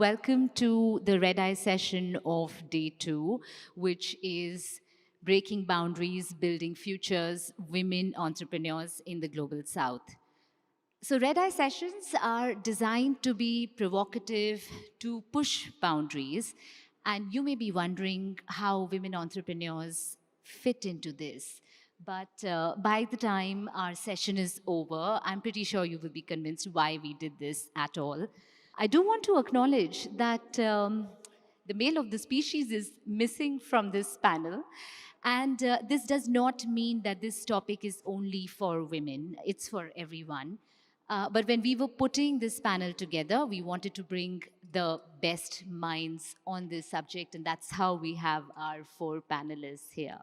Welcome to the Red Eye session of day 2, which is Breaking Boundaries, Building Futures, Women Entrepreneurs in the Global South. So, Red Eye sessions are designed to be provocative, to push boundaries. And you may be wondering how women entrepreneurs fit into this. But by the time our session is over, I'm pretty sure you will be convinced why we did this at all. I do want to acknowledge that the male of the species is missing from this panel. And this does not mean that this topic is only for women, it's for everyone. But when we were putting this panel together, we wanted to bring the best minds on this subject, and that's how we have our 4 panelists here.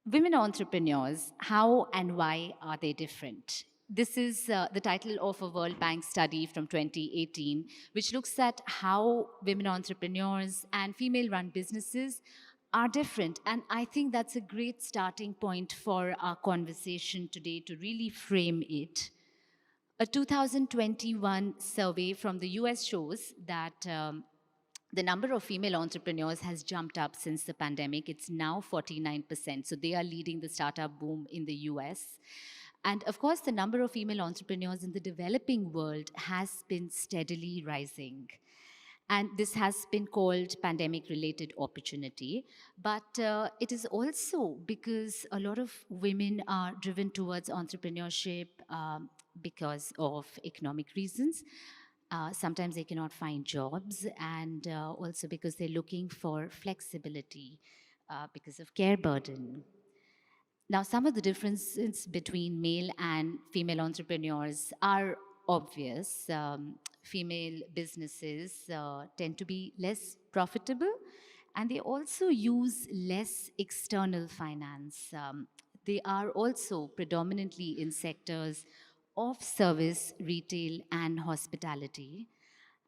Women entrepreneurs, how and why are they different? This is the title of a World Bank study from 2018, which looks at how women entrepreneurs and female run businesses are different. And I think that's a great starting point for our conversation today to really frame it. A 2021 survey from the US shows that the number of female entrepreneurs has jumped up since the pandemic. It's now 49%. So they are leading the startup boom in the US. And of course, the number of female entrepreneurs in the developing world has been steadily rising. And this has been called pandemic-related opportunity. But it is also because a lot of women are driven towards entrepreneurship because of economic reasons. Sometimes they cannot find jobs, and also because they're looking for flexibility because of care burden. Now, some of the differences between male and female entrepreneurs are obvious. Female businesses tend to be less profitable, and they also use less external finance. They are also predominantly in sectors of service, retail, and hospitality.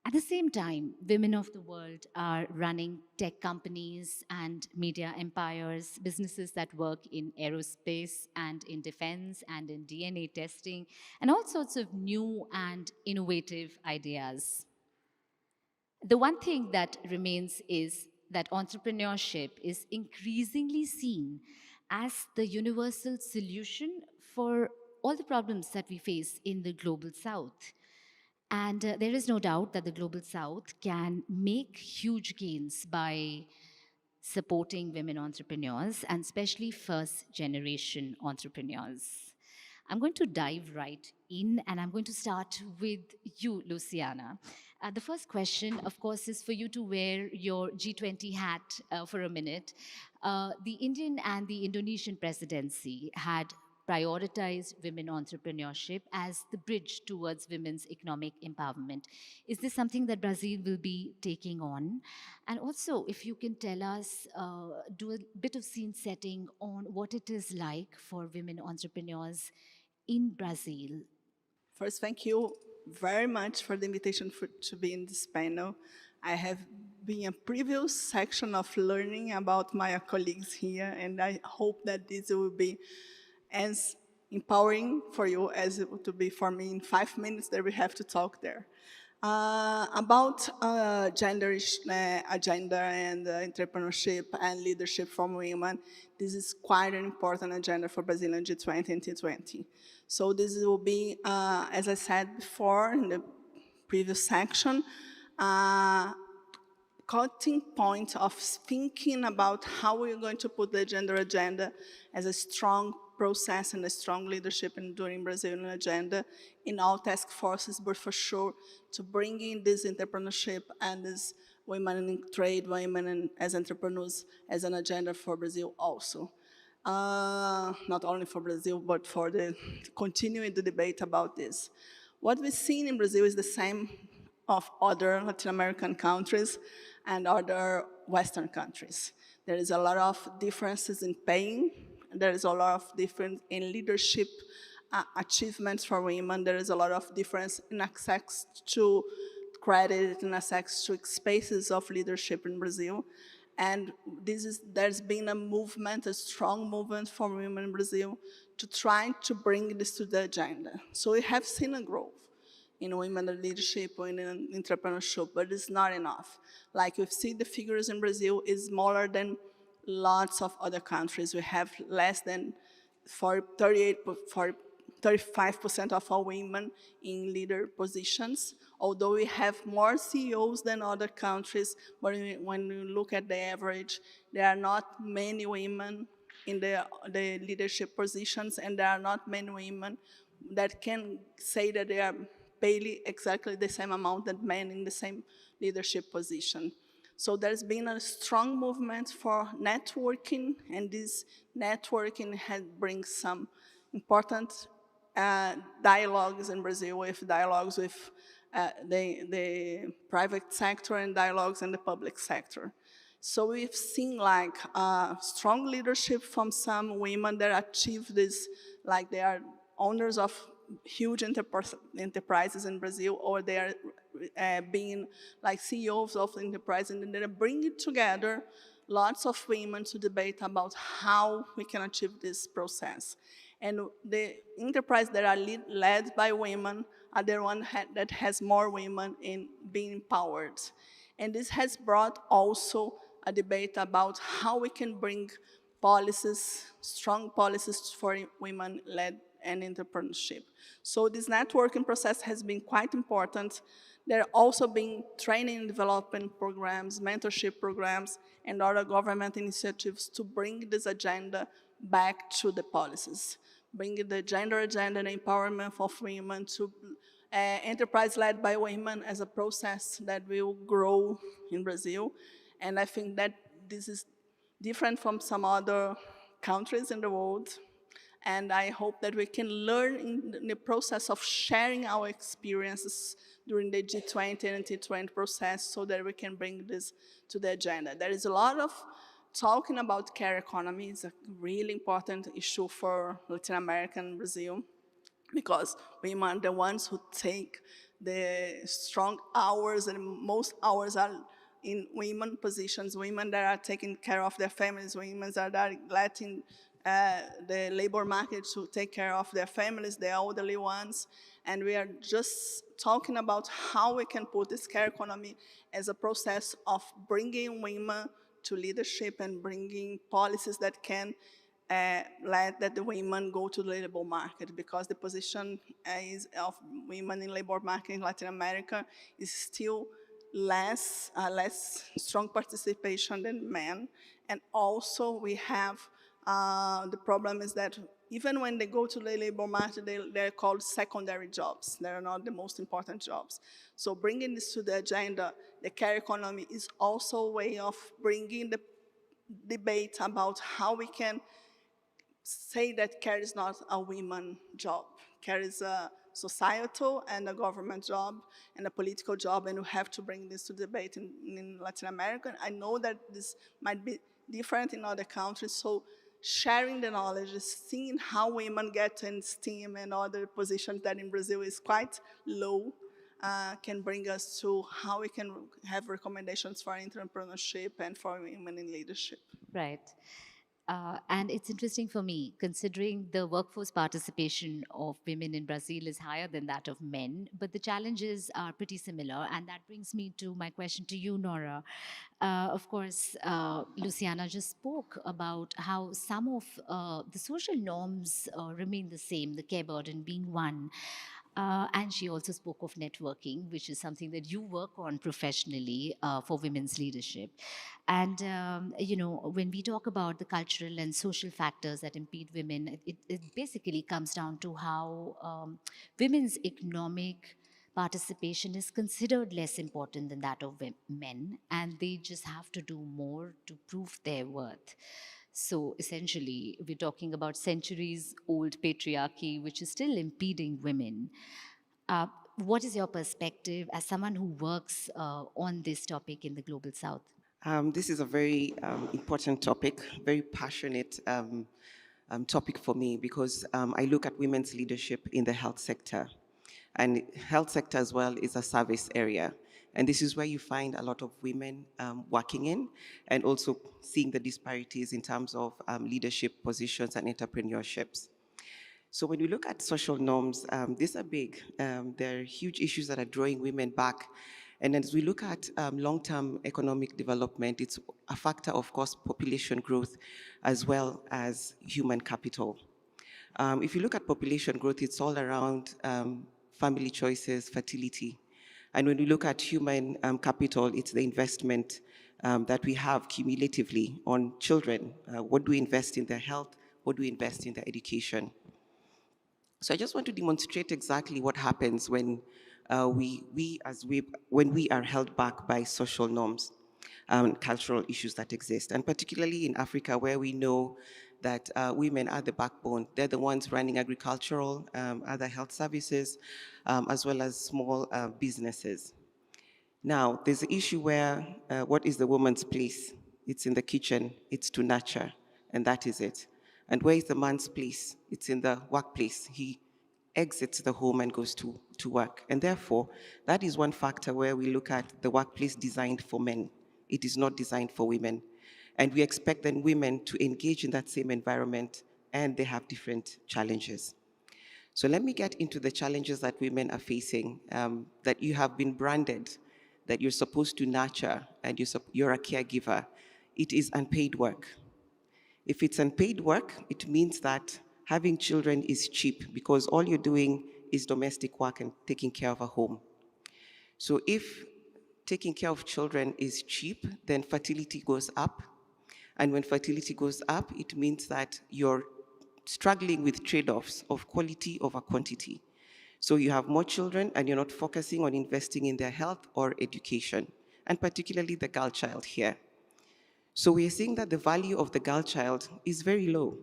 At the same time, women of the world are running tech companies and media empires, businesses that work in aerospace and in defense and in DNA testing, and all sorts of new and innovative ideas. The one thing that remains is that entrepreneurship is increasingly seen as the universal solution for all the problems that we face in the global south. And there is no doubt that the global south can make huge gains by supporting women entrepreneurs and especially first generation entrepreneurs. I'm going to dive right in, and I'm going to start with you, Luciana. The first question, of course, is for you to wear your G20 hat for a minute. The Indian and the Indonesian presidency had prioritized women entrepreneurship as the bridge towards women's economic empowerment. Is this something that Brazil will be taking on? And also, if you can tell us, do a bit of scene setting on what it is like for women entrepreneurs in Brazil. First, thank you very much for the invitation to be in this panel. I have been a previous section of learning about my colleagues here, and I hope that this will be as empowering for you as it would be for me in 5 minutes that we have to talk there. About gender agenda and entrepreneurship and leadership from women, this is quite an important agenda for Brazilian G20 and T20. So this will be, as I said before in the previous section, cutting point of thinking about how we're going to put the gender agenda as a strong process and a strong leadership in during Brazilian agenda in all task forces, but for sure to bring in this entrepreneurship and this women in trade, women as entrepreneurs as an agenda for Brazil also. Not only for Brazil, but for the continuing the debate about this. What we've seen in Brazil is the same of other Latin American countries and other Western countries. There is a lot of differences in paying. There is a lot of difference in leadership achievements for women. There is a lot of difference in access to credit and access to spaces of leadership in Brazil. And there's been a movement, a strong movement for women in Brazil to try to bring this to the agenda. So we have seen a growth. in women leadership or in entrepreneurship, but it's not enough. Like we see the figures in Brazil is smaller than lots of other countries. We have less than 35% of all women in leader positions, although we have more CEOs than other countries, but when you look at the average, there are not many women in the leadership positions, and there are not many women that can say that they are paid exactly the same amount that men in the same leadership position. So there's been a strong movement for networking, and this networking has brings some important dialogues in Brazil, with dialogues with the private sector and dialogues in the public sector. So we've seen like strong leadership from some women that achieve this, like they are owners of huge enterprises in Brazil, or they are being like CEOs of enterprises, and they're bringing together lots of women to debate about how we can achieve this process. And the enterprises that are led by women are the one that has more women in being empowered. And this has brought also a debate about how we can bring policies, strong policies for women-led and entrepreneurship. So this networking process has been quite important. There are also been training and development programs, mentorship programs, and other government initiatives to bring this agenda back to the policies, bringing the gender agenda and empowerment of women to enterprise led by women as a process that will grow in Brazil. And I think that this is different from some other countries in the world. And I hope that we can learn in the process of sharing our experiences during the G20 and T20 process, so that we can bring this to the agenda. There is a lot of talking about care economy. It's a really important issue for Latin America and Brazil, because women are the ones who take the strong hours, and most hours are in women positions, women that are taking care of their families, women that are letting the labor market to take care of their families, the elderly ones. And we are just talking about how we can put this care economy as a process of bringing women to leadership and bringing policies that can let that the women go to the labor market, because the position is of women in labor market in Latin America is still less strong participation than men. And also we have the problem is that even when they go to the labor market, they're called secondary jobs. They're not the most important jobs. So bringing this to the agenda, the care economy is also a way of bringing the debate about how we can say that care is not a women job. Care is a societal and a government job and a political job, and we have to bring this to debate in Latin America. I know that this might be different in other countries, so sharing the knowledge, seeing how women get in STEAM and other positions that in Brazil is quite low, can bring us to how we can have recommendations for entrepreneurship and for women in leadership. Right. And it's interesting for me, considering the workforce participation of women in Brazil is higher than that of men, but the challenges are pretty similar. And that brings me to my question to you, Nora. Of course, Luciana just spoke about how some of the social norms remain the same, the care burden being one. And she also spoke of networking, which is something that you work on professionally for women's leadership. And, when we talk about the cultural and social factors that impede women, it basically comes down to how women's economic participation is considered less important than that of men, and they just have to do more to prove their worth. So essentially, we're talking about centuries old patriarchy, which is still impeding women. Uh, what is your perspective as someone who works on this topic in the global south? This is a very important topic, very passionate topic for me, because I look at women's leadership in the health sector. And health sector as well is a service area. And this is where you find a lot of women working in, and also seeing the disparities in terms of leadership positions and entrepreneurships. So when we look at social norms, these are big. They're huge issues that are drawing women back. And as we look at long-term economic development, it's a factor, of course, population growth as well as human capital. If you look at population growth, it's all around family choices, fertility. And when we look at human capital, it's the investment that we have cumulatively on children. What do we invest in their health? What do we invest in their education? So I just want to demonstrate exactly what happens when when we are held back by social norms and cultural issues that exist, and particularly in Africa, where we know that women are the backbone. They're the ones running agricultural, other health services, as well as small businesses. Now, there's an issue where what is the woman's place? It's in the kitchen, it's to nurture, and that is it. And where is the man's place? It's in the workplace. He exits the home and goes to work. And therefore, that is one factor where we look at the workplace designed for men. It is not designed for women. And we expect then women to engage in that same environment, and they have different challenges. So let me get into the challenges that women are facing, that you have been branded, that you're supposed to nurture, and you're a caregiver. It is unpaid work. If it's unpaid work, it means that having children is cheap because all you're doing is domestic work and taking care of a home. So if taking care of children is cheap, then fertility goes up. And when fertility goes up, it means that you're struggling with trade-offs of quality over quantity. So you have more children and you're not focusing on investing in their health or education, and particularly the girl child here. So we are seeing that the value of the girl child is very low.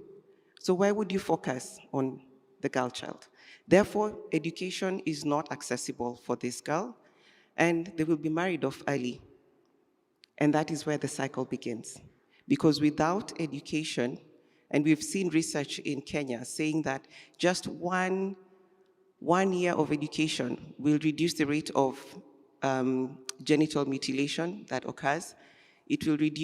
So why would you focus on the girl child? Therefore, education is not accessible for this girl, and they will be married off early. And that is where the cycle begins. Because without education, and we've seen research in Kenya saying that just one year of education will reduce the rate of genital mutilation that occurs. It will it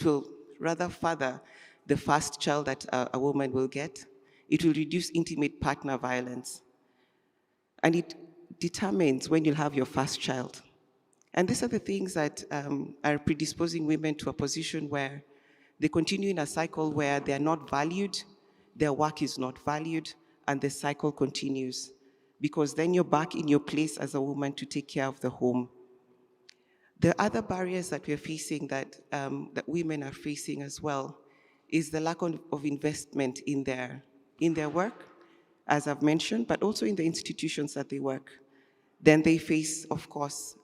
will rather further the first child that a woman will get. It will reduce intimate partner violence. And it determines when you'll have your first child. And these are the things that are predisposing women to a position where they continue in a cycle where they are not valued, their work is not valued, and the cycle continues. Because then you're back in your place as a woman to take care of the home. The other barriers that we're facing, that women are facing as well, is the lack of investment in their work, as I've mentioned, but also in the institutions that they work. Then they face, of course,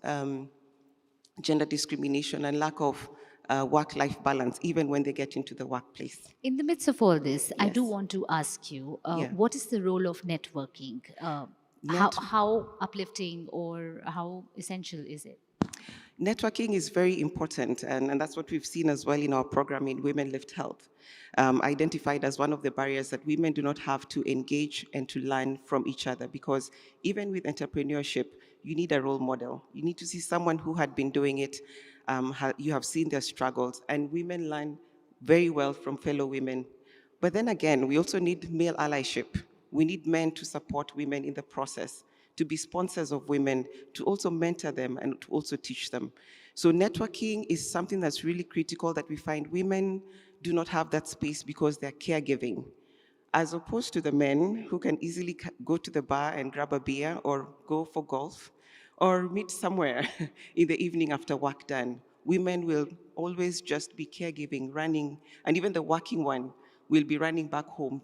gender discrimination and lack of work-life balance, even when they get into the workplace. In the midst of all this, I do Yes. want to ask you, Yeah. what is the role of networking? How uplifting or how essential is it? Networking is very important, and that's what we've seen as well in our program in Women Lift Health, identified as one of the barriers that women do not have to engage and to learn from each other, because even with entrepreneurship, you need a role model. You need to see someone who had been doing it. You have seen their struggles, and women learn very well from fellow women. But then again, we also need male allyship. We need men to support women in the process, to be sponsors of women, to also mentor them and to also teach them. So networking is something that's really critical, that we find women do not have that space because they're caregiving, as opposed to the men who can easily go to the bar and grab a beer or go for golf or meet somewhere in the evening after work done. Women will always just be caregiving, running, and even the working one will be running back home,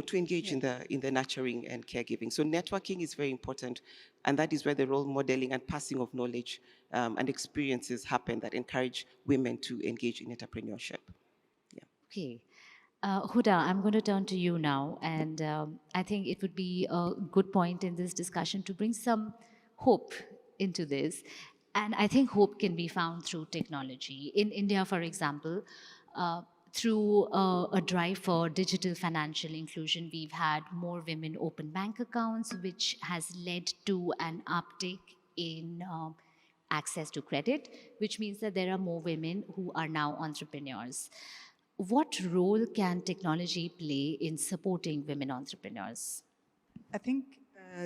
to engage in the nurturing and caregiving. So networking is very important, and that is where the role modeling and passing of knowledge and experiences happen that encourage women to engage in entrepreneurship. Yeah. Okay. Huda, I'm going to turn to you now, and I think it would be a good point in this discussion to bring some hope into this. And I think hope can be found through technology. In India, for example, through a drive for digital financial inclusion, we've had more women open bank accounts, which has led to an uptick in access to credit, which means that there are more women who are now entrepreneurs. What role can technology play in supporting women entrepreneurs? I think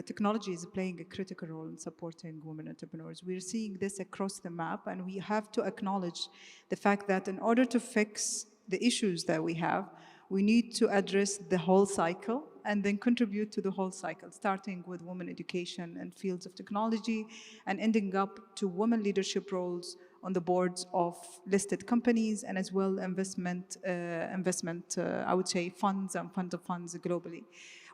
technology is playing a critical role in supporting women entrepreneurs. We're seeing this across the map, and we have to acknowledge the fact that in order to fix the issues that we have, we need to address the whole cycle and then contribute to the whole cycle, starting with women education and fields of technology and ending up to women leadership roles on the boards of listed companies and as well I would say, funds and fund of funds globally.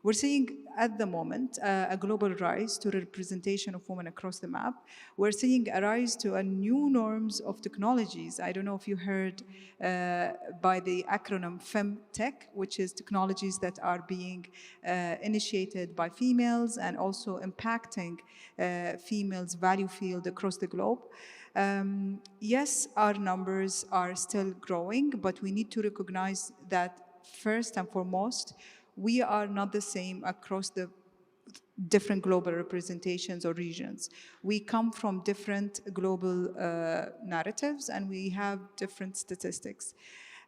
We're seeing at the moment a global rise to representation of women across the map. We're seeing a rise to a new norms of technologies. I don't know if you heard by the acronym FemTech, which is technologies that are being initiated by females and also impacting females' value field across the globe. Yes, our numbers are still growing, but we need to recognize that first and foremost, we are not the same across the different global representations or regions. We come from different global narratives and we have different statistics.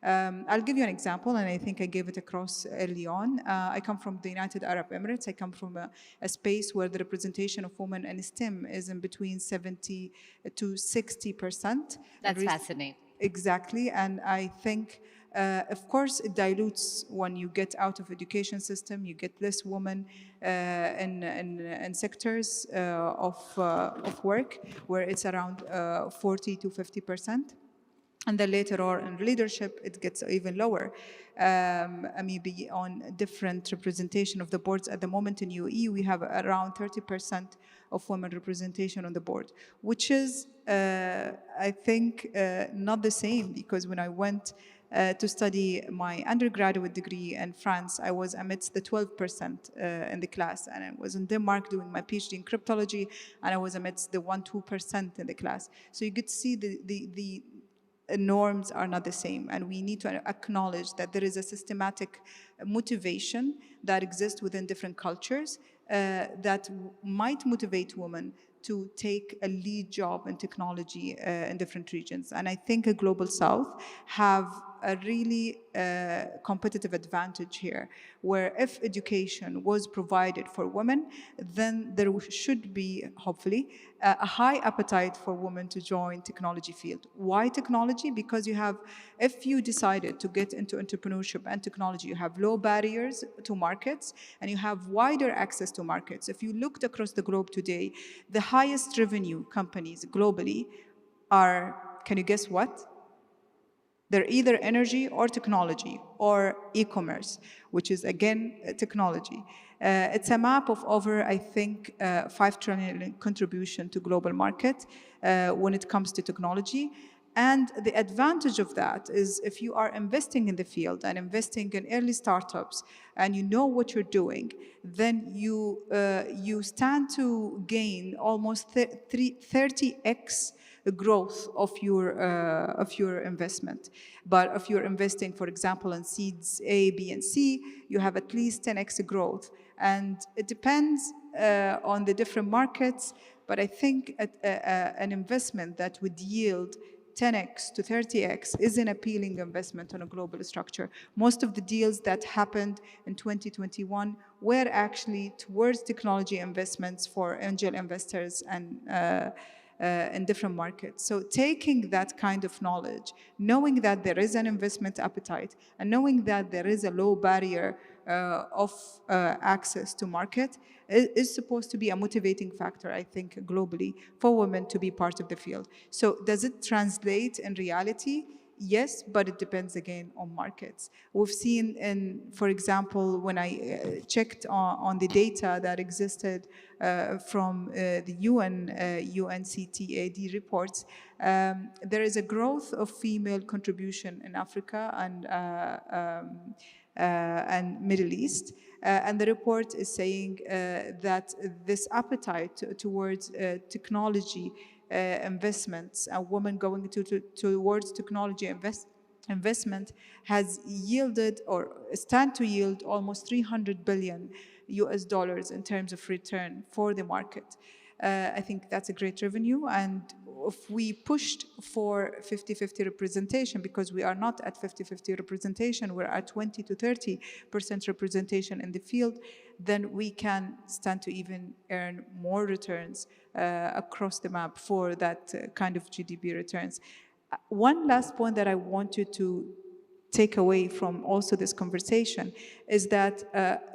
I'll give you an example, and I think I gave it across early on. I come from the United Arab Emirates. I come from a space where the representation of women in STEM is in between 70 to 60%. That's fascinating. Exactly, and I think, of course, it dilutes when you get out of education system. You get less women in sectors of work where it's around 40 to 50%. And then later on in leadership, it gets even lower. Maybe on different representation of the boards at the moment in UAE, we have around 30% of women representation on the board, which is, I think, not the same, because when I went to study my undergraduate degree in France, I was amidst the 12% in the class, and I was in Denmark doing my PhD in cryptology, and I was amidst the 1-2% in the class. So you get to see the norms are not the same, and we need to acknowledge that there is a systematic motivation that exists within different cultures that might motivate women to take a lead job in technology in different regions. And I think a Global South have a really competitive advantage here, where if education was provided for women, then there should be, hopefully, a high appetite for women to join technology field. Why technology? Because you have, if you decided to get into entrepreneurship and technology, you have low barriers to markets and you have wider access to markets. If you looked across the globe today, the highest revenue companies globally are, can you guess what? They're either energy or technology or e-commerce, which is, again, technology. It's a map of over, I think, 5 trillion contribution to global market when it comes to technology. And the advantage of that is if you are investing in the field and investing in early startups and you know what you're doing, then you stand to gain almost 30x growth of your investment. But if you're investing, for example, in seeds A, B, and C, you have at least 10x growth. And it depends on the different markets, but I think an investment that would yield 10x to 30x is an appealing investment on a global structure. Most of the deals that happened in 2021 were actually towards technology investments for angel investors and in different markets. So taking that kind of knowledge, knowing that there is an investment appetite, and knowing that there is a low barrier of access to market is supposed to be a motivating factor, I think, globally for women to be part of the field. So does it translate in reality? Yes, but it depends again on markets. We've seen for example, when I checked on the data that existed from the UNCTAD reports, there is a growth of female contribution in Africa and Middle East. And the report is saying that this appetite towards technology investments and women going towards technology investment has yielded or stand to yield almost $300 billion in terms of return for the market. I think that's a great revenue, and if we pushed for 50-50 representation, because we are not at 50-50 representation, we're at 20 to 30% representation in the field, then we can stand to even earn more returns across the map for that kind of GDP returns. One last point that I want you to take away from also this conversation is that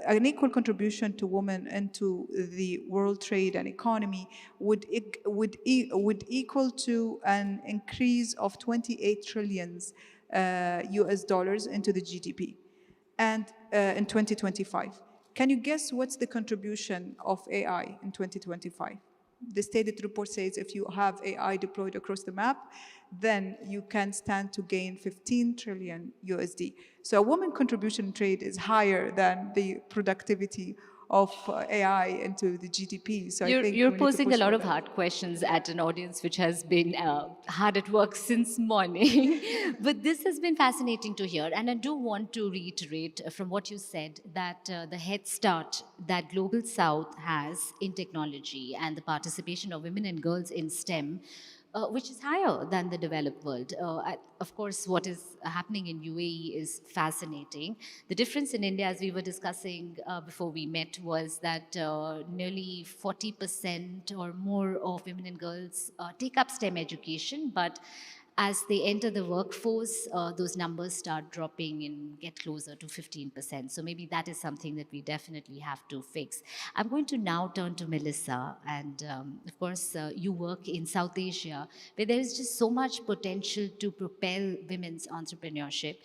an equal contribution to women into the world trade and economy would equal to an increase of 28 trillions US dollars into the GDP, and in 2025. Can you guess what's the contribution of AI in 2025? The stated report says if you have AI deployed across the map, then you can stand to gain 15 trillion USD. So a woman contribution in trade is higher than the productivity of AI into the GDP. So I think you're we need to posing a push lot for of that. hard questions at an audience which has been hard at work since morning. But this has been fascinating to hear. And I do want to reiterate from what you said that the head start that Global South has in technology and the participation of women and girls in STEM, which is higher than the developed world. Of course, what is happening in UAE is fascinating. The difference in India, as we were discussing before we met, was that nearly 40% or more of women and girls take up STEM education, but as they enter the workforce, those numbers start dropping and get closer to 15%. So maybe that is something that we definitely have to fix. I'm going to now turn to Melissa. And of course, you work in South Asia, where there is just so much potential to propel women's entrepreneurship.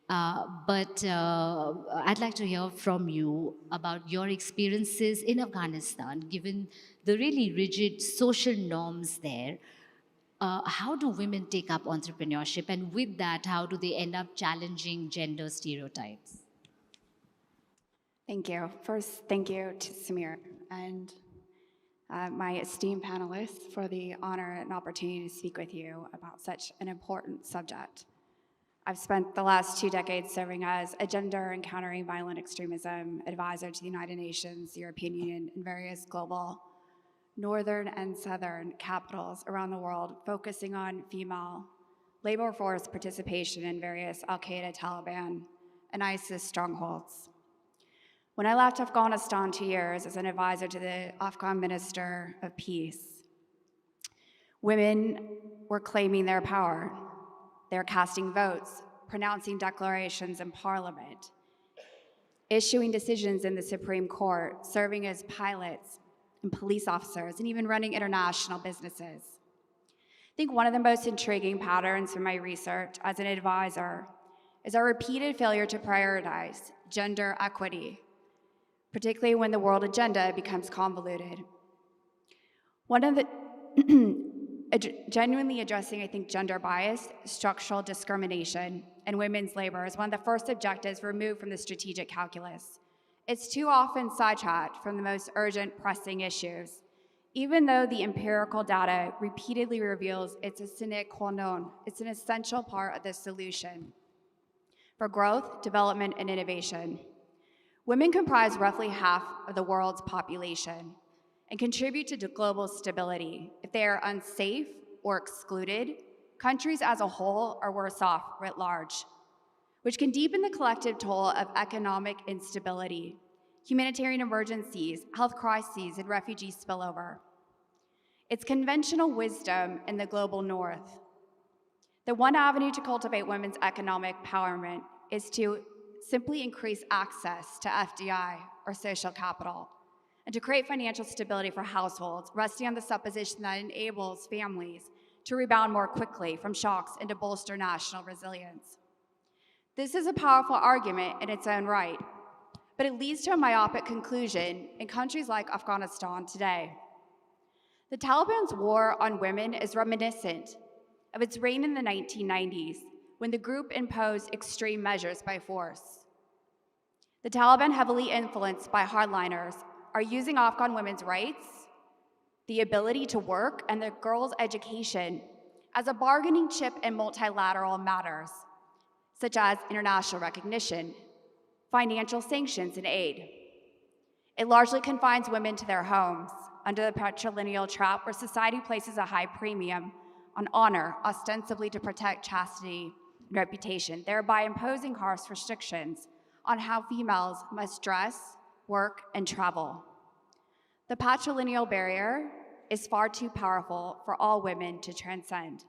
But I'd like to hear from you about your experiences in Afghanistan, given the really rigid social norms there. How do women take up entrepreneurship, and with that, how do they end up challenging gender stereotypes? Thank you. First, thank you to Samir and my esteemed panelists for the honor and opportunity to speak with you about such an important subject. I've spent the last 2 decades serving as a gender and countering violent extremism advisor to the United Nations, the European Union, and various global northern and southern capitals around the world, focusing on female labor force participation in various Al-Qaeda, Taliban, and ISIS strongholds. When I left Afghanistan 2 years as an advisor to the Afghan Minister of Peace, women were claiming their power. They were casting votes, pronouncing declarations in Parliament, issuing decisions in the Supreme Court, serving as pilots and police officers, and even running international businesses. I think one of the most intriguing patterns from my research as an advisor is our repeated failure to prioritize gender equity, particularly when the world agenda becomes convoluted. One of the genuinely addressing, I think, gender bias, structural discrimination, and women's labor is one of the first objectives removed from the strategic calculus. It's too often sidetracked from the most urgent, pressing issues, even though the empirical data repeatedly reveals it's a sine qua non. It's an essential part of the solution for growth, development, and innovation. Women comprise roughly half of the world's population and contribute to global stability. If they are unsafe or excluded, countries as a whole are worse off writ large, which can deepen the collective toll of economic instability, humanitarian emergencies, health crises, and refugee spillover. It's conventional wisdom in the global north. The one avenue to cultivate women's economic empowerment is to simply increase access to FDI, or social capital, and to create financial stability for households, resting on the supposition that enables families to rebound more quickly from shocks and to bolster national resilience. This is a powerful argument in its own right, but it leads to a myopic conclusion in countries like Afghanistan today. The Taliban's war on women is reminiscent of its reign in the 1990s, when the group imposed extreme measures by force. The Taliban, heavily influenced by hardliners, are using Afghan women's rights, the ability to work, and the girls' education as a bargaining chip in multilateral matters, such as international recognition, financial sanctions, and aid. It largely confines women to their homes under the patrilineal trap where society places a high premium on honor, ostensibly to protect chastity and reputation, thereby imposing harsh restrictions on how females must dress, work, and travel. The patrilineal barrier is far too powerful for all women to transcend.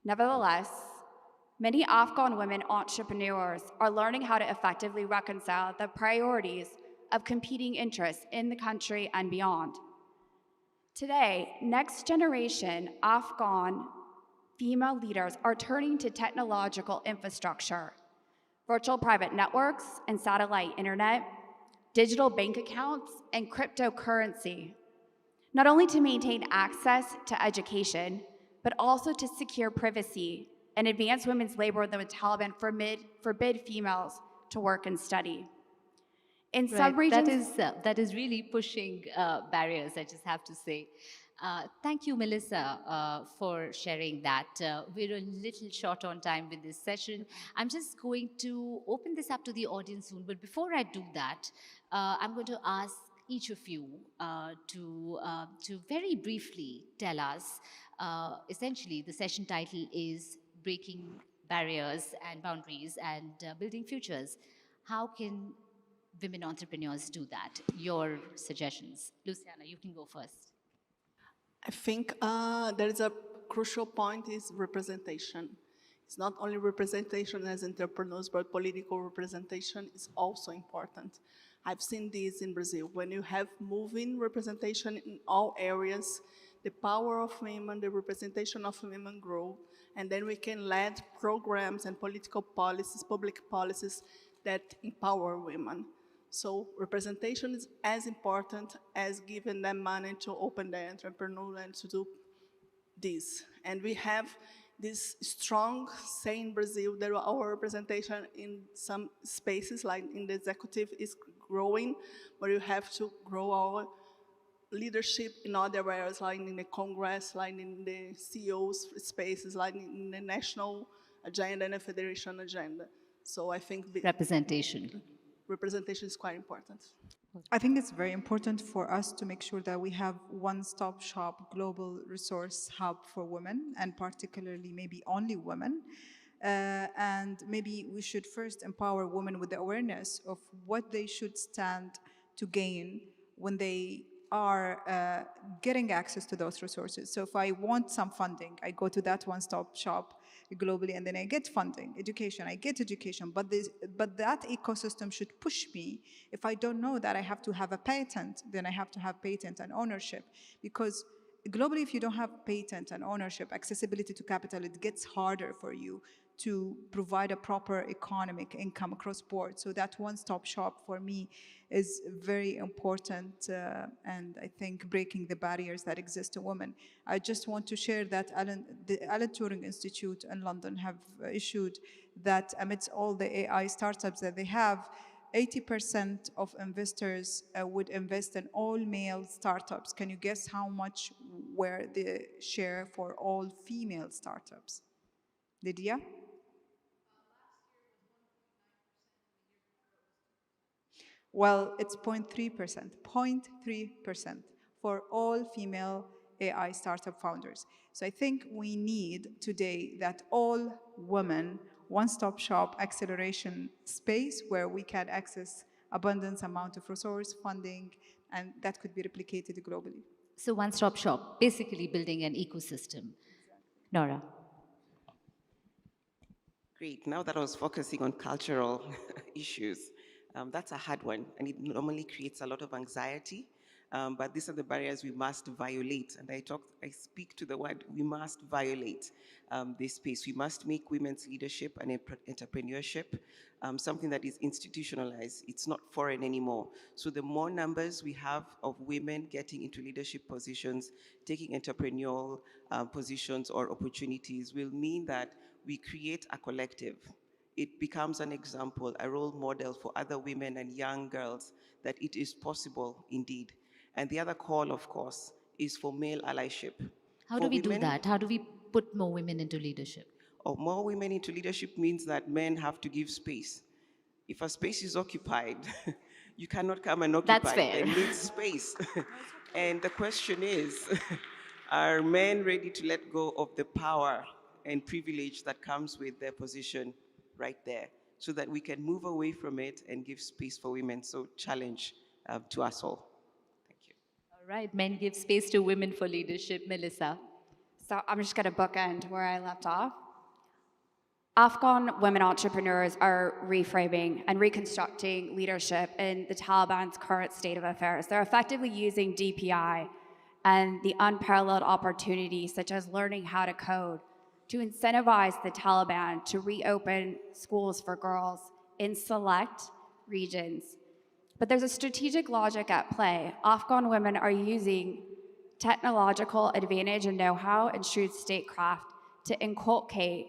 Nevertheless, many Afghan women entrepreneurs are learning how to effectively reconcile the priorities of competing interests in the country and beyond. Today, next generation Afghan female leaders are turning to technological infrastructure, virtual private networks and satellite internet, digital bank accounts, and cryptocurrency, not only to maintain access to education, but also to secure privacy and advance women's labor when the Taliban forbid females to work and study. In some Right. regions, That is really pushing barriers, I just have to say. Thank you, Melissa, for sharing that. We're a little short on time with this session. I'm just going to open this up to the audience soon, but before I do that, I'm going to ask each of you to very briefly tell us. Essentially, the session title is Breaking Barriers and Boundaries and Building Futures. How can women entrepreneurs do that? Your suggestions. Luciana, you can go first. I think there is a crucial point is representation. It's not only representation as entrepreneurs, but political representation is also important. I've seen this in Brazil. When you have moving representation in all areas, the power of women, the representation of women grow, and then we can lead programs and political policies, public policies that empower women. So representation is as important as giving them money to open their entrepreneur and to do this. And we have this strong say in Brazil that our representation in some spaces, like in the executive, is growing, but you have to grow our leadership in other areas, like in the Congress, like in the CEOs spaces, like in the national agenda and the federation agenda. So I think Representation. representation is quite important. I think it's very important for us to make sure that we have one-stop shop global resource hub for women, and particularly maybe only women. And maybe we should first empower women with the awareness of what they should stand to gain when they are getting access to those resources. So if I want some funding, I go to that one-stop shop globally, and then I get funding, education, I get education, but that ecosystem should push me. If I don't know that I have to have a patent, then I have to have patent and ownership, because globally, if you don't have patent and ownership, accessibility to capital, it gets harder for you to provide a proper economic income across board. So that one-stop shop for me is very important, and I think breaking the barriers that exist to women. I just want to share that the Alan Turing Institute in London have issued that amidst all the AI startups that they have, 80% of investors would invest in all male startups. Can you guess how much were the share for all female startups? Lydia? Well, it's 0.3%, 0.3% for all female AI startup founders. So I think we need today that all women one-stop shop acceleration space where we can access abundance amount of resource funding, and that could be replicated globally. So one-stop shop, basically building an ecosystem. Nora. Great. Now that I was focusing on cultural issues, that's a hard one, and it normally creates a lot of anxiety. But these are the barriers we must violate. And I speak to the word we must violate this space. We must make women's leadership and entrepreneurship something that is institutionalized. It's not foreign anymore. So the more numbers we have of women getting into leadership positions, taking entrepreneurial positions or opportunities will mean that we create a collective. It becomes an example, a role model for other women and young girls that it is possible indeed. And the other call, of course, is for male allyship. How do we do that? How do we put more women into leadership? Or more women into leadership means that men have to give space. If a space is occupied, you cannot come and occupy. That's fair. It needs space. And the question is, Are men ready to let go of the power and privilege that comes with their position right there so that we can move away from it and give space for women? So challenge to us all. Thank you. All right, men give space to women for leadership. Melissa. So I'm just going to bookend where I left off. Afghan women entrepreneurs are reframing and reconstructing leadership in the Taliban's current state of affairs. They're effectively using DPI and the unparalleled opportunities, such as learning how to code, to incentivize the Taliban to reopen schools for girls in select regions. But there's a strategic logic at play. Afghan women are using technological advantage and know-how and shrewd statecraft to inculcate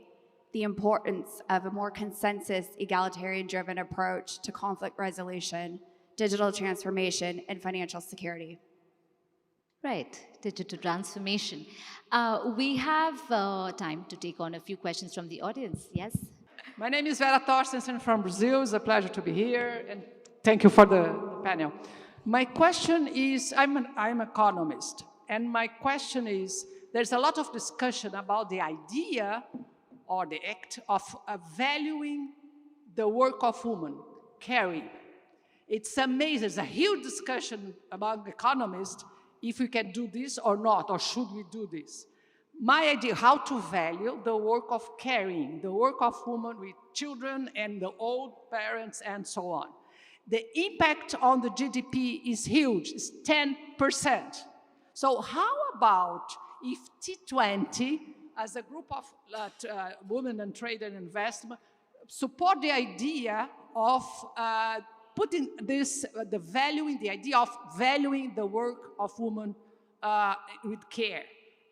the importance of a more consensus, egalitarian-driven approach to conflict resolution, digital transformation, and financial security. Right, digital transformation. We have time to take on a few questions from the audience. Yes? My name is Vera Torstensen from Brazil. It's a pleasure to be here, and thank you for the panel. My question is, I'm an economist, and my question is, there's a lot of discussion about the idea or the act of valuing the work of women, caring. It's amazing, there's a huge discussion among economists if we can do this or not, or should we do this. My idea, how to value the work of caring, the work of women with children and the old parents and so on. The impact on the GDP is huge, it's 10%. So how about if T20, as a group of women in trade and investment, support the idea of putting this, the idea of valuing the work of women with care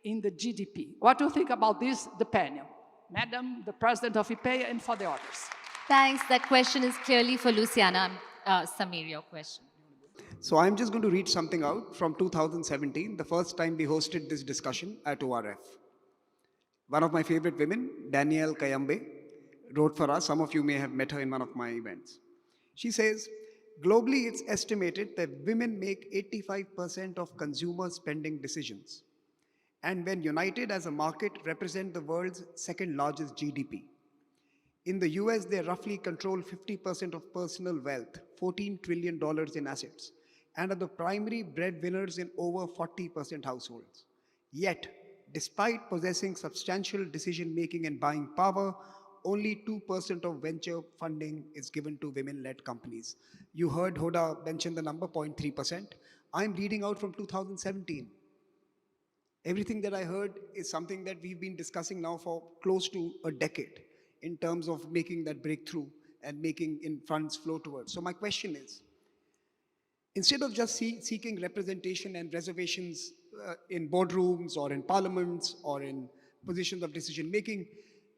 in the GDP. What do you think about this, the panel? Madam, the president of IPEA, and for the others. Thanks. That question is clearly for Luciana. Samir, your question. So I'm just going to read something out from 2017, the first time we hosted this discussion at ORF. One of my favorite women, Danielle Kayambe, wrote for us. Some of you may have met her in one of my events. She says, globally, it's estimated that women make 85% of consumer spending decisions. And when united as a market, represent the world's second largest GDP. In the US, they roughly control 50% of personal wealth, $14 trillion in assets, and are the primary breadwinners in over 40% households. Yet, despite possessing substantial decision-making and buying power, only 2% of venture funding is given to women-led companies. You heard Hoda mention the number, 0.3%. I'm reading out from 2017. Everything that I heard is something that we've been discussing now for close to a decade in terms of making that breakthrough and making funds flow towards. So my question is, instead of just seeking representation and reservations in boardrooms or in parliaments or in positions of decision making,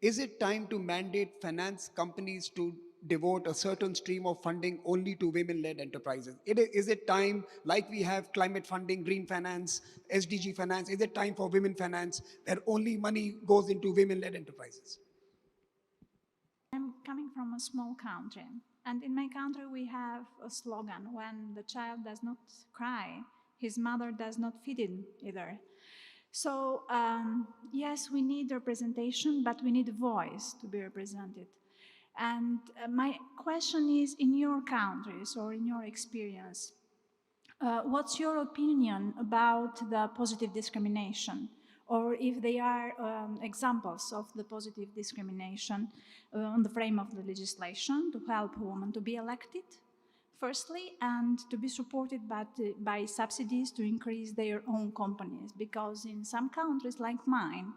is it time to mandate finance companies to devote a certain stream of funding only to women-led enterprises? Is it time, like we have climate funding, green finance, SDG finance, is it time for women finance where only money goes into women-led enterprises? I'm coming from a small country, and in my country we have a slogan: when the child does not cry, his mother does not feed him either. So yes, we need representation, but we need a voice to be represented. And my question is, in your countries or in your experience, what's your opinion about the positive discrimination? Or if they are examples of the positive discrimination on the frame of the legislation to help women to be elected, firstly, and to be supported by subsidies to increase their own companies. Because in some countries like mine,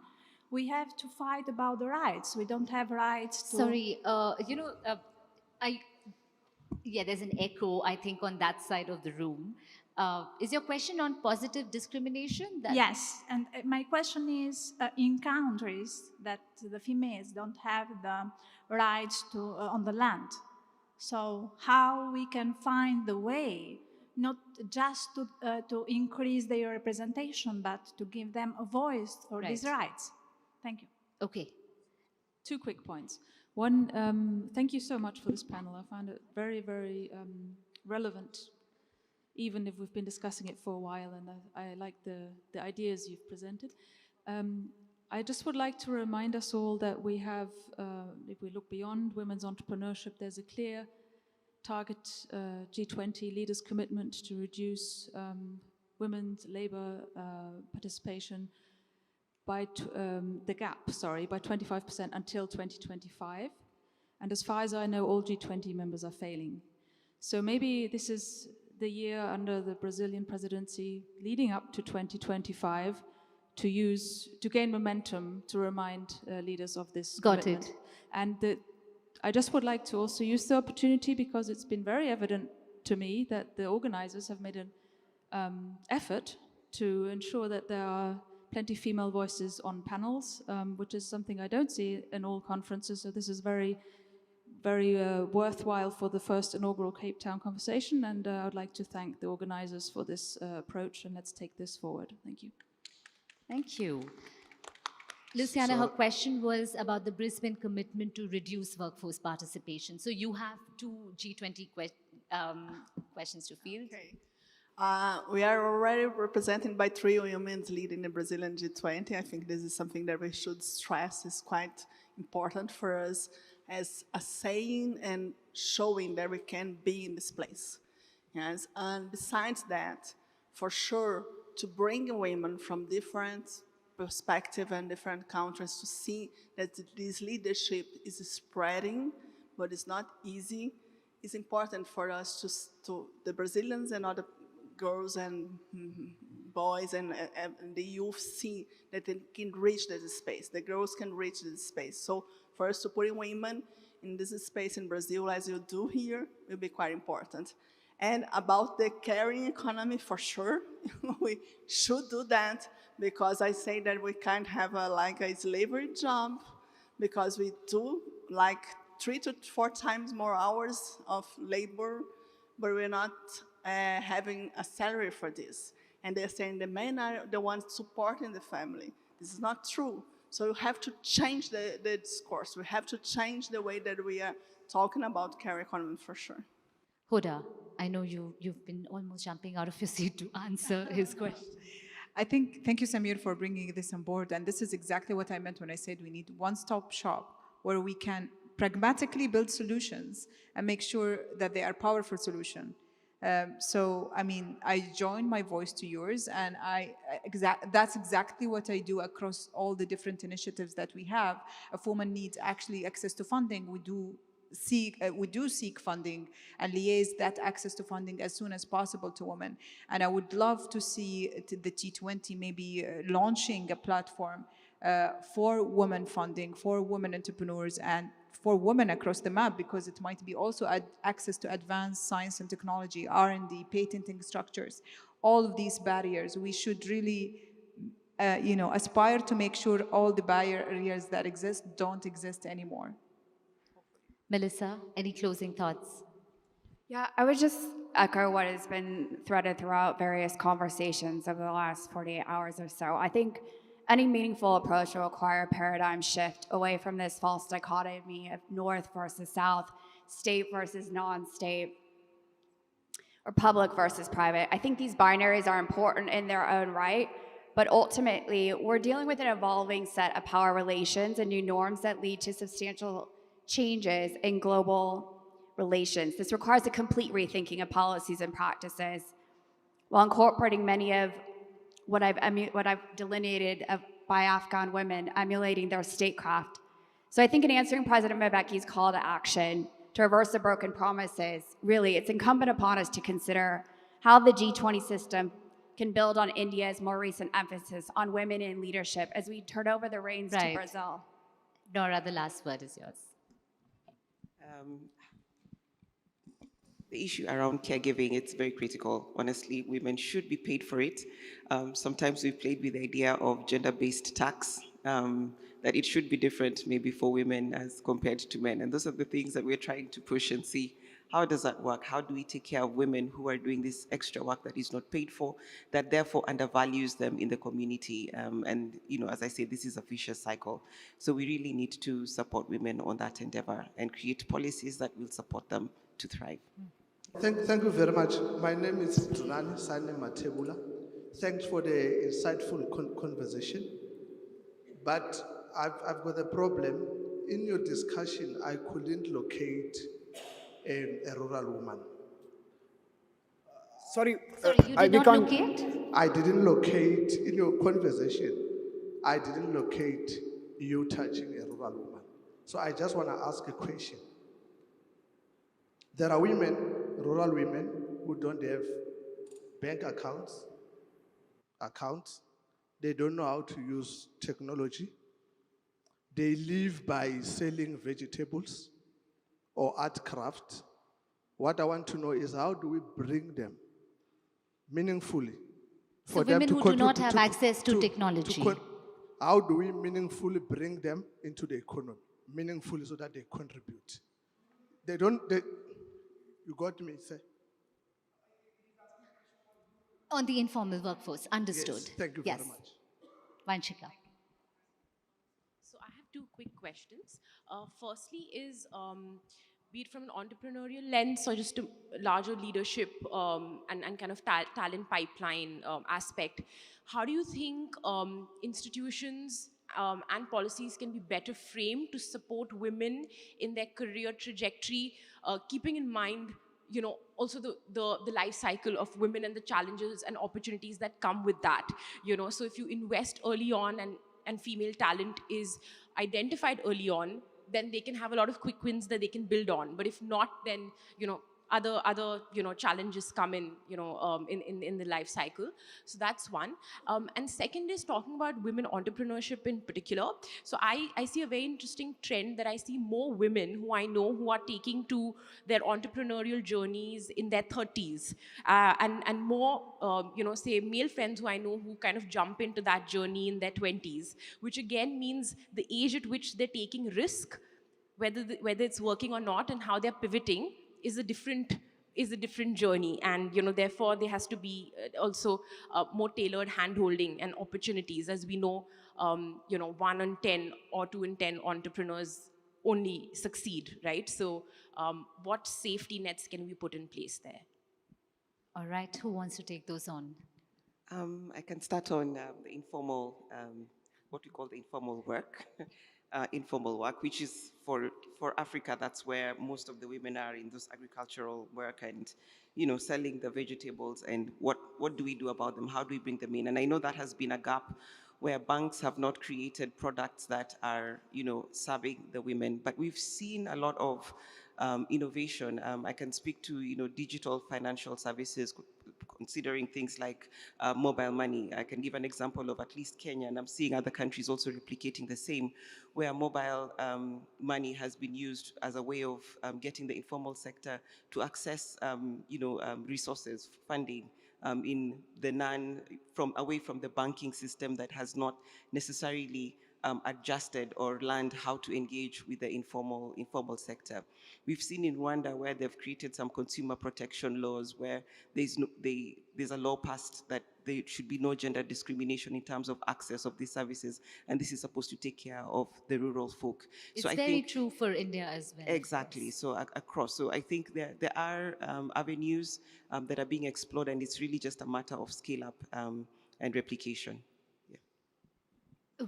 we have to fight about the rights. We don't have rights to... Sorry, yeah, there's an echo, I think, on that side of the room. Is your question on positive discrimination? Yes, and my question is, in countries that the females don't have the rights to on the land, so how we can find the way, not just to increase their representation, but to give them a voice for these rights? Thank you. Okay. 2 quick points. One, thank you so much for this panel. I find it very, very relevant even if we've been discussing it for a while, and I like the ideas you've presented. I just would like to remind us all that we have, if we look beyond women's entrepreneurship, there's a clear target G20 leaders' commitment to reduce women's labor participation by the gap, by 25% until 2025. And as far as I know, all G20 members are failing. So maybe this is the year under the Brazilian presidency leading up to 2025 to gain momentum to remind leaders of this commitment. Got it. And I just would like to also use the opportunity, because it's been very evident to me that the organizers have made an effort to ensure that there are plenty female voices on panels, which is something I don't see in all conferences. So this is very, very worthwhile for the first inaugural Cape Town conversation. And I would like to thank the organizers for this approach, and let's take this forward. Thank you. Thank you. Luciana, her question was about the Brisbane commitment to reduce workforce participation. So you have two G20 questions to field. Okay. We are already represented by 3 women leading the Brazilian G20. I think this is something that we should stress. It's quite important for us as a saying and showing that we can be in this place. Yes, and besides that, for sure, to bring women from different perspectives and different countries to see that this leadership is spreading, but it's not easy. It's important for us to the Brazilians and other girls and boys and the youth see that they can reach this space. The girls can reach this space. So for us to put women in this space in Brazil, as you do here, will be quite important. And about the caring economy, for sure, we should do that, because I say that we can't have a slavery job, because we do like 3 to 4 times more hours of labor, but we're not having a salary for this. And they're saying the men are the ones supporting the family. This is not true. So you have to change the discourse. We have to change the way that we are talking about care economy, for sure. Hoda, I know you've been almost jumping out of your seat to answer his question. Thank you, Samir, for bringing this on board. And this is exactly what I meant when I said we need one-stop shop where we can pragmatically build solutions and make sure that they are powerful solutions. So, I mean, I join my voice to yours, and that's exactly what I do across all the different initiatives that we have. If women need actually access to funding, we do seek funding and liaise that access to funding as soon as possible to women. And I would love to see the G20 maybe launching a platform for women funding, for women entrepreneurs, and for women across the map, because it might be also access to advanced science and technology, R&D, patenting structures, all of these barriers. We should really aspire to make sure all the barriers that exist don't exist anymore. Melissa, any closing thoughts? Yeah, I would just echo what has been threaded throughout various conversations over the last 48 hours or so. I think any meaningful approach will require a paradigm shift away from this false dichotomy of North versus South, state versus non-state, or public versus private. I think these binaries are important in their own right, but ultimately, we're dealing with an evolving set of power relations and new norms that lead to substantial changes in global relations. This requires a complete rethinking of policies and practices while incorporating many of what I've delineated by Afghan women emulating their statecraft. So I think in answering President Mbeki's call to action to reverse the broken promises, really, it's incumbent upon us to consider how the G20 system can build on India's more recent emphasis on women in leadership as we turn over the reins to Brazil. Nora, the last word is yours. The issue around caregiving, it's very critical. Honestly, women should be paid for it. Sometimes we've played with the idea of gender-based tax, that it should be different maybe for women as compared to men. And those are the things that we're trying to push and see. How does that work? How do we take care of women who are doing this extra work that is not paid for, that therefore undervalues them in the community? And, as I say, this is a vicious cycle. So we really need to support women on that endeavor and create policies that will support them to thrive. Thank you very much. My name is Dunani Sane Matebula. Thanks for the insightful conversation. But I've got a problem. In your discussion, I couldn't locate a rural woman. Sorry, Sorry, you I, did we not can't. locate? I didn't locate, in your conversation, I didn't locate you touching a rural woman. So I just want to ask a question. There are women, rural women, who don't have bank accounts. They don't know how to use technology. They live by selling vegetables or art craft. What I want to know is how do we bring them meaningfully So for them women to who do not contribute have access to technology. how do we meaningfully bring them into the economy? Meaningfully so that they contribute. You got me, say? On the informal workforce, understood. Yes, thank you very much. Vanshika. So I have two quick questions. Firstly is, be it from an entrepreneurial lens or just a larger leadership and kind of talent pipeline aspect, how do you think institutions and policies can be better framed to support women in their career trajectory, keeping in mind also the life cycle of women and the challenges and opportunities that come with that. So if you invest early on and female talent is identified early on, then they can have a lot of quick wins that they can build on. But if not, then other challenges come in the life cycle. So that's one. And second is talking about women entrepreneurship in particular. So I see a very interesting trend that I see more women who I know who are taking to their entrepreneurial journeys in their 30s, and more say male friends who I know who kind of jump into that journey in their 20s, which again means the age at which they're taking risk, whether it's working or not, and how they're pivoting is a different journey. And therefore there has to be also more tailored hand-holding and opportunities. As we know, 1 in 10 or 2 in 10 entrepreneurs only succeed, right? So what safety nets can we put in place there? All right, who wants to take those on? I can start on the informal, what we call the informal work. Informal work, which is for Africa, that's where most of the women are in this agricultural work and, selling the vegetables. And what do we do about them? How do we bring them in? And I know that has been a gap where banks have not created products that are, serving the women. But we've seen a lot of innovation. I can speak to, digital financial services, considering things like mobile money. I can give an example of at least Kenya, and I'm seeing other countries also replicating the same, where mobile money has been used as a way of getting the informal sector to access, resources, funding, in the away from the banking system that has not necessarily adjusted or learned how to engage with the informal sector. We've seen in Rwanda where they've created some consumer protection laws where there's a law passed that there should be no gender discrimination in terms of access of these services, and this is supposed to take care of the rural folk. It's so I very think, true for India as well. exactly. Yes. So across. So I think there are avenues that are being explored, and it's really just a matter of scale up and replication.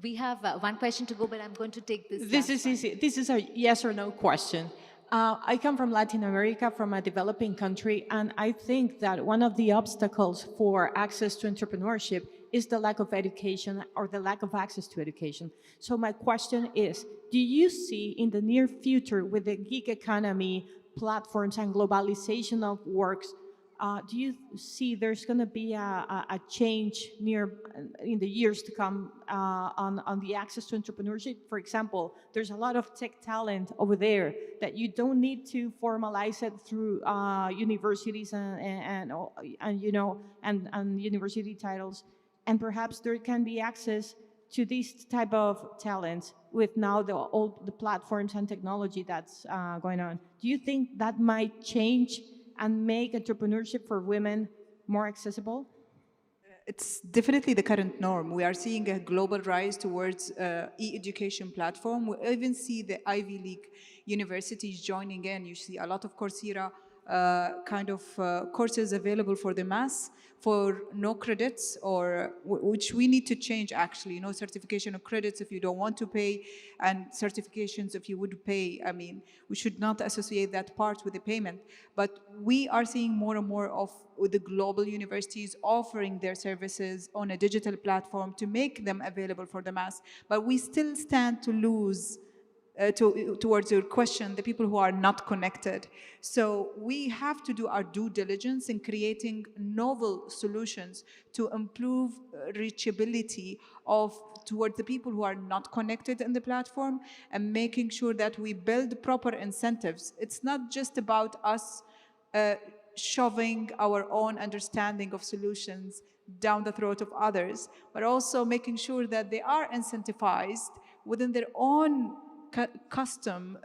We have one question to go, but I'm going to take this. This is easy. This is a yes or no question. I come from Latin America, from a developing country, and I think that one of the obstacles for access to entrepreneurship is the lack of education or the lack of access to education. So my question is, do you see in the near future with the gig economy, platforms, and globalization of works, do you see there's going to be a change in the years to come on the access to entrepreneurship? For example, there's a lot of tech talent over there that you don't need to formalize it through universities and university titles, and perhaps there can be access to these type of talents with now all the platforms and technology that's going on. Do you think that might change and make entrepreneurship for women more accessible? It's definitely the current norm. We are seeing a global rise towards e-education platform. We even see the Ivy League universities joining in. You see a lot of Coursera kind of courses available for the mass for no credits, or which we need to change actually. No certification of credits if you don't want to pay, and certifications if you would pay. I mean, we should not associate that part with the payment. But we are seeing more and more of the global universities offering their services on a digital platform to make them available for the mass. But we still stand to lose towards your question, the people who are not connected. So we have to do our due diligence in creating novel solutions to improve reachability of towards the people who are not connected in the platform, and making sure that we build proper incentives. It's not just about us shoving our own understanding of solutions down the throat of others, but also making sure that they are incentivized within their own custom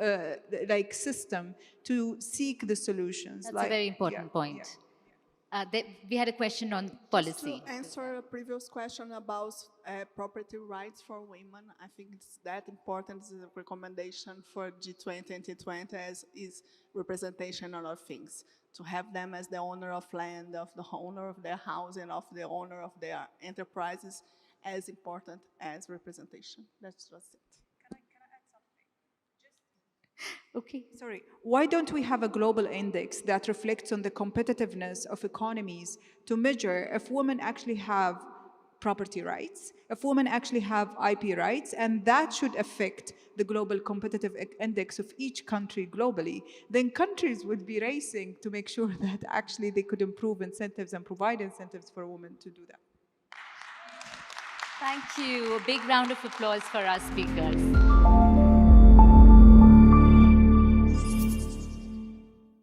like system to seek the solutions. That's a very important point. We had a question on policy. To answer a previous question about property rights for women, I think it's that important. It's a recommendation for G20 and T20 as is representation on all things. To have them as the owner of land, of the owner of their house, and of the owner of their enterprises, as important as representation. That's just it. Okay. Sorry. Why don't we have a global index that reflects on the competitiveness of economies to measure if women actually have property rights, if women actually have IP rights, and that should affect the global competitive index of each country globally? Then countries would be racing to make sure that actually they could improve incentives and provide incentives for women to do that. Thank you. A big round of applause for our speakers.